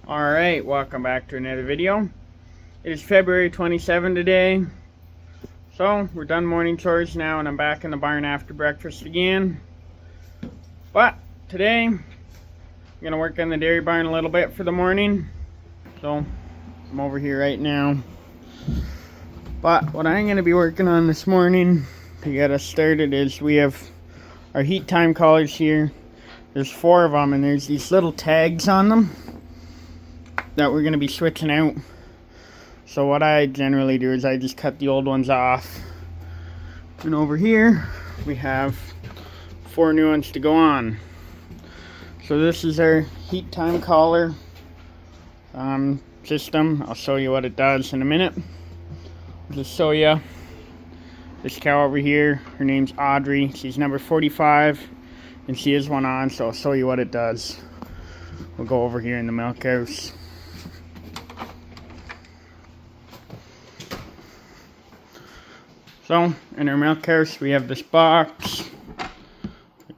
Alright, welcome back to another video. It is February 27 today. So, we're done morning chores now and I'm back in the barn after breakfast again. But, today, I'm going to work on the dairy barn a little bit for the morning. So, I'm over here right now. But, what I'm going to be working on this morning to get us started is we have our heat time collars here. There's 4 of them and there's these little tags on them that we're going to be switching out. So what I generally do is I just cut the old ones off. And over here we have 4 new ones to go on. So this is our heat time collar system. I'll show you what it does in a minute. I'll just show you this cow over here. Her name's Audrey. She's number 45 and she is one on, so I'll show you what it does. We'll go over here in the milk house. So, in our milk house, we have this box.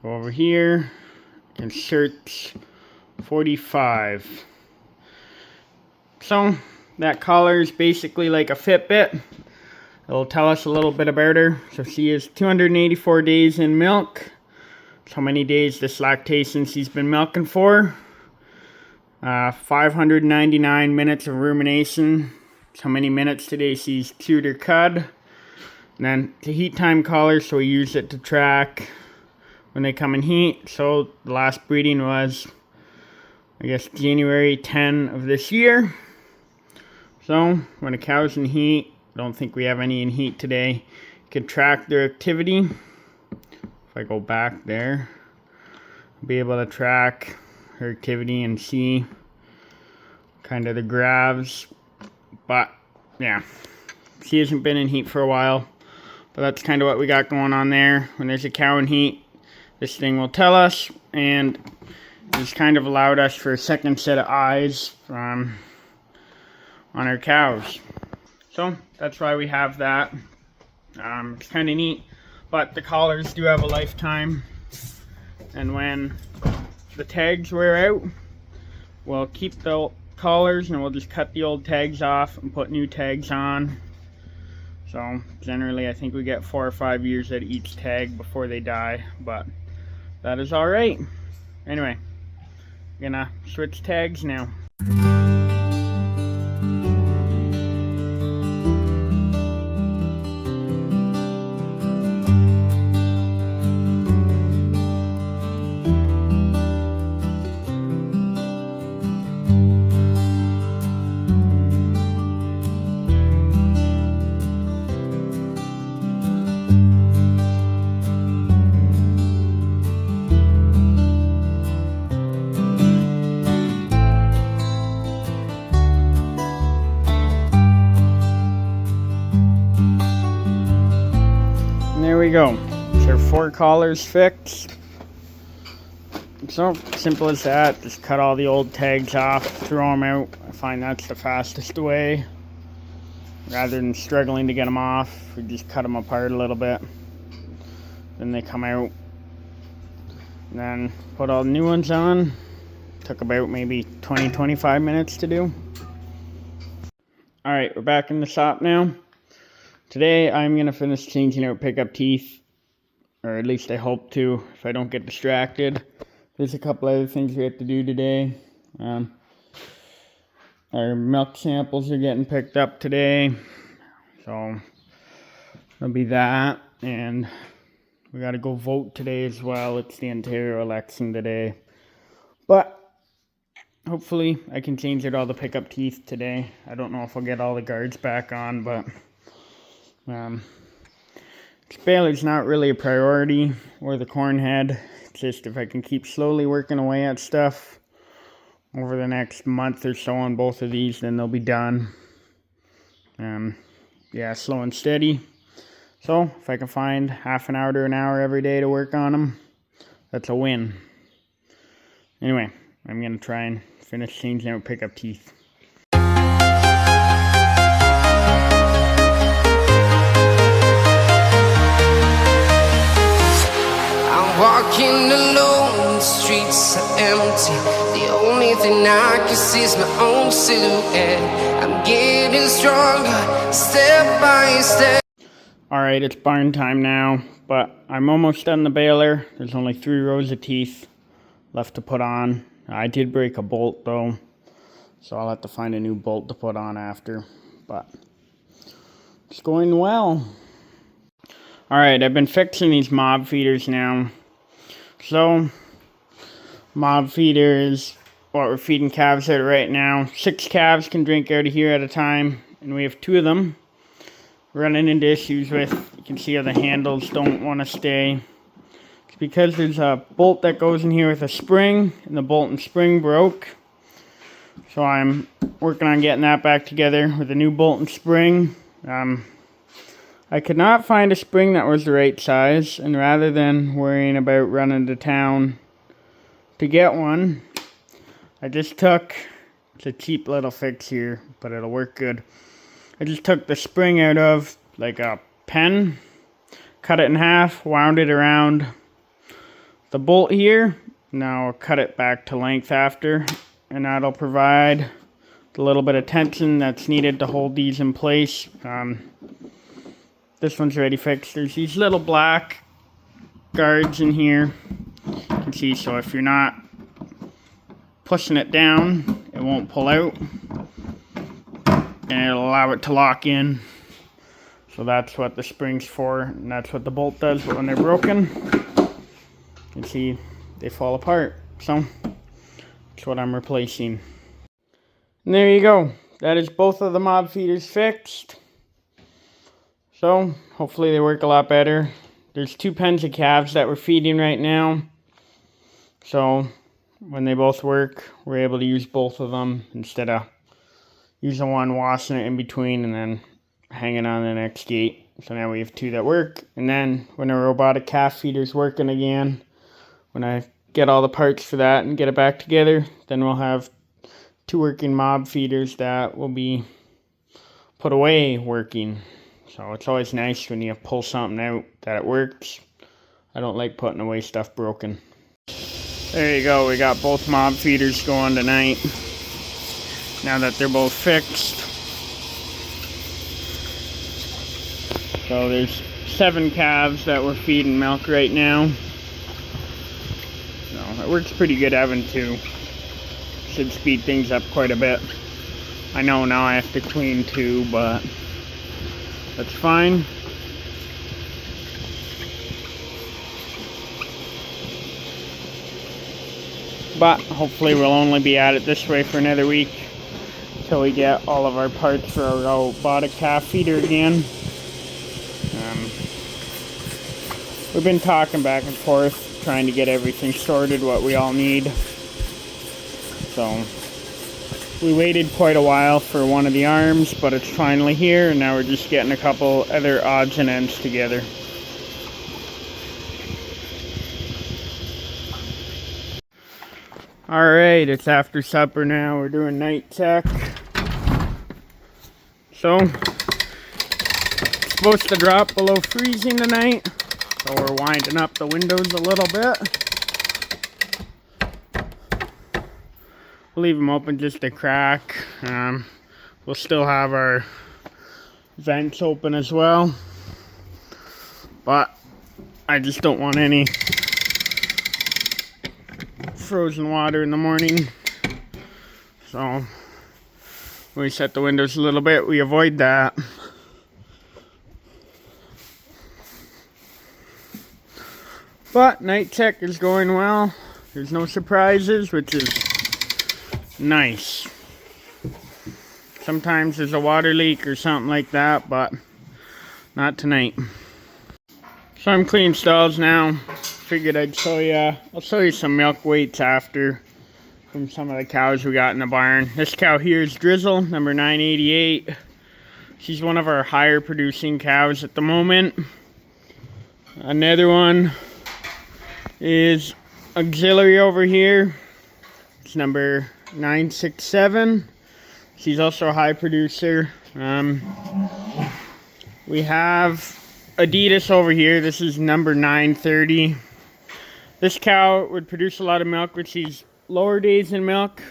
Go over here. Insert 45. So, that collar is basically like a Fitbit. It'll tell us a little bit about her. So, she is 284 days in milk. That's how many days this lactation she's been milking for. 599 minutes of rumination. That's how many minutes today she's chewed or cud. And then the heat time collar, so we use it to track when they come in heat. So the last breeding was, I guess, January 10 of this year. So when a cow's in heat, I don't think we have any in heat today, you can track their activity. If I go back there, I'll be able to track her activity and see kind of the graphs. But yeah, she hasn't been in heat for a while. But that's kind of what we got going on there. When there's a cow in heat, this thing will tell us, and it's kind of allowed us for a second set of eyes on our cows. So that's why we have that. It's kind of neat, but the collars do have a lifetime, and when the tags wear out, we'll keep the collars and we'll just cut the old tags off and put new tags on. So generally I think we get 4 or 5 years at each tag before they die, but that is alright. Anyway, I'm gonna switch tags now. There we go. So 4 collars fixed. So simple as that. Just cut all the old tags off, throw them out. I find that's the fastest way. Rather than struggling to get them off, we just cut them apart a little bit. Then they come out. And then put all the new ones on. Took about maybe 20-25 minutes to do. Alright, we're back in the shop now. Today I'm going to finish changing out pickup teeth, or at least I hope to if I don't get distracted. There's a couple other things we have to do today. Our milk samples are getting picked up today, so there'll be that, and we got to go vote today as well. It's the Ontario election today, but hopefully I can change out all the pickup teeth today. I don't know if I'll get all the guards back on, but baler's not really a priority, or the corn head. It's just if I can keep slowly working away at stuff over the next month or so on both of these, then they'll be done. Yeah, slow and steady. So if I can find half an hour to an hour every day to work on them, that's a win. Anyway, I'm gonna try and finish changing out pickup teeth. Walking alone, the streets are empty. The only only thing I can see is my own silhouette. I'm getting stronger, step by step. Alright, it's barn time now, but I'm almost done the baler. There's only 3 rows of teeth left to put on. I did break a bolt though, so I'll have to find a new bolt to put on after, but it's going well. Alright, I've been fixing these mob feeders now. So, mob feeder is what we're feeding calves out of right now. 6 calves can drink out of here at a time, and we have 2 of them. Running into issues with, you can see how the handles don't want to stay. It's because there's a bolt that goes in here with a spring, and the bolt and spring broke. So I'm working on getting that back together with a new bolt and spring. I could not find a spring that was the right size, and rather than worrying about running to town to get one, I just took, it's a cheap little fix here, but it'll work good. I just took the spring out of like a pen, cut it in half, wound it around the bolt here. Now I'll cut it back to length after, and that'll provide the little bit of tension that's needed to hold these in place. This one's already fixed. There's these little black guards in here. You can see, so if you're not pushing it down, it won't pull out. And it'll allow it to lock in. So that's what the spring's for, and that's what the bolt does. But when they're broken, you can see they fall apart. So that's what I'm replacing. And there you go. That is both of the mob feeders fixed. So hopefully they work a lot better. There's 2 pens of calves that we're feeding right now. So when they both work, we're able to use both of them instead of using one, washing it in between, and then hanging on the next gate. So now we have 2 that work. And then when our robotic calf feeder's working again, when I get all the parts for that and get it back together, then we'll have 2 working mob feeders that will be put away working. So it's always nice when you pull something out that it works. I don't like putting away stuff broken. There you go, we got both mob feeders going tonight. Now that they're both fixed. So there's 7 calves that we're feeding milk right now. So it works pretty good having 2. Should speed things up quite a bit. I know now I have to clean 2, but that's fine. But hopefully we'll only be at it this way for another week until we get all of our parts for our robotic calf feeder again. We've been talking back and forth, trying to get everything sorted, what we all need. So we waited quite a while for one of the arms, but it's finally here, and now we're just getting a couple other odds and ends together. Alright, it's after supper now. We're doing night check. So, it's supposed to drop below freezing tonight, so we're winding up the windows a little bit. We'll leave them open just a crack. We'll still have our vents open as well, but I just don't want any frozen water in the morning. So when we set the windows a little bit, we avoid that. But night check is going well. There's no surprises, which is nice. Sometimes there's a water leak or something like that, but not tonight. So I'm cleaning stalls now. Figured I'd show you. I'll show you some milk weights after from some of the cows we got in the barn. This cow here is Drizzle, number 988. She's one of our higher producing cows at the moment. Another one is Auxiliary over here. It's number 967. She's also a high producer. We have Adidas over here. This is number 930. This cow would produce a lot of milk, but she's lower days in milk,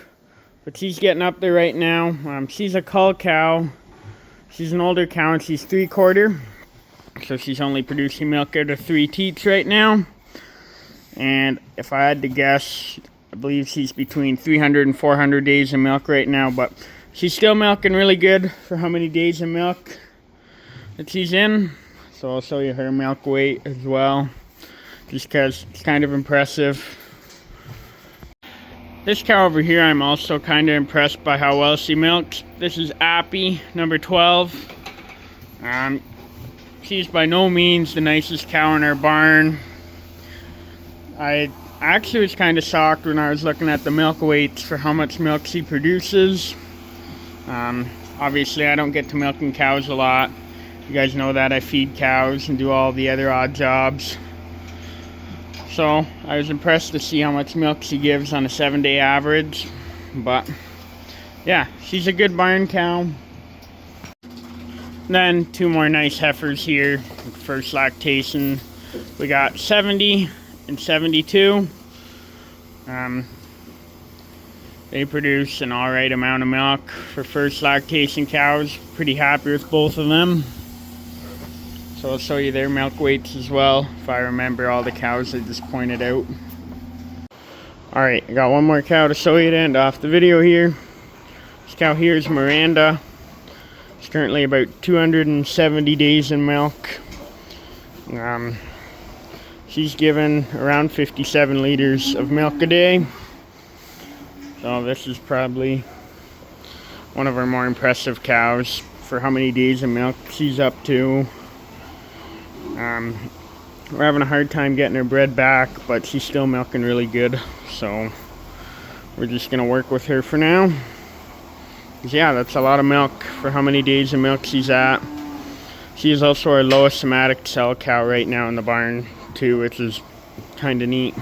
but she's getting up there right now. She's a cull cow. She's an older cow and she's 3/4. So she's only producing milk out of 3 teats right now. And if I had to guess, I believe she's between 300 and 400 days of milk right now. But she's still milking really good for how many days of milk that she's in. So I'll show you her milk weight as well, just because it's kind of impressive. This cow over here, I'm also kind of impressed by how well she milks. This is Appy, number 12. She's by no means the nicest cow in our barn. I actually was kind of shocked when I was looking at the milk weights for how much milk she produces. Obviously, I don't get to milking cows a lot. You guys know that I feed cows and do all the other odd jobs. So I was impressed to see how much milk she gives on a 7-day average. But yeah, she's a good barn cow. Then 2 more nice heifers here, first lactation. We got 70 and 72. They produce an alright amount of milk for first lactation cows. Pretty happy with both of them. So I'll show you their milk weights as well, if I remember all the cows I just pointed out. Alright, I got one more cow to show you to end off the video here. This cow here is Miranda. It's currently about 270 days in milk. She's given around 57 liters of milk a day. So this is probably one of our more impressive cows for how many days of milk she's up to. We're having a hard time getting her bred back, but she's still milking really good. So we're just going to work with her for now. Yeah, that's a lot of milk for how many days of milk she's at. She is also our lowest somatic cell cow right now in the barn too, which is kind of neat.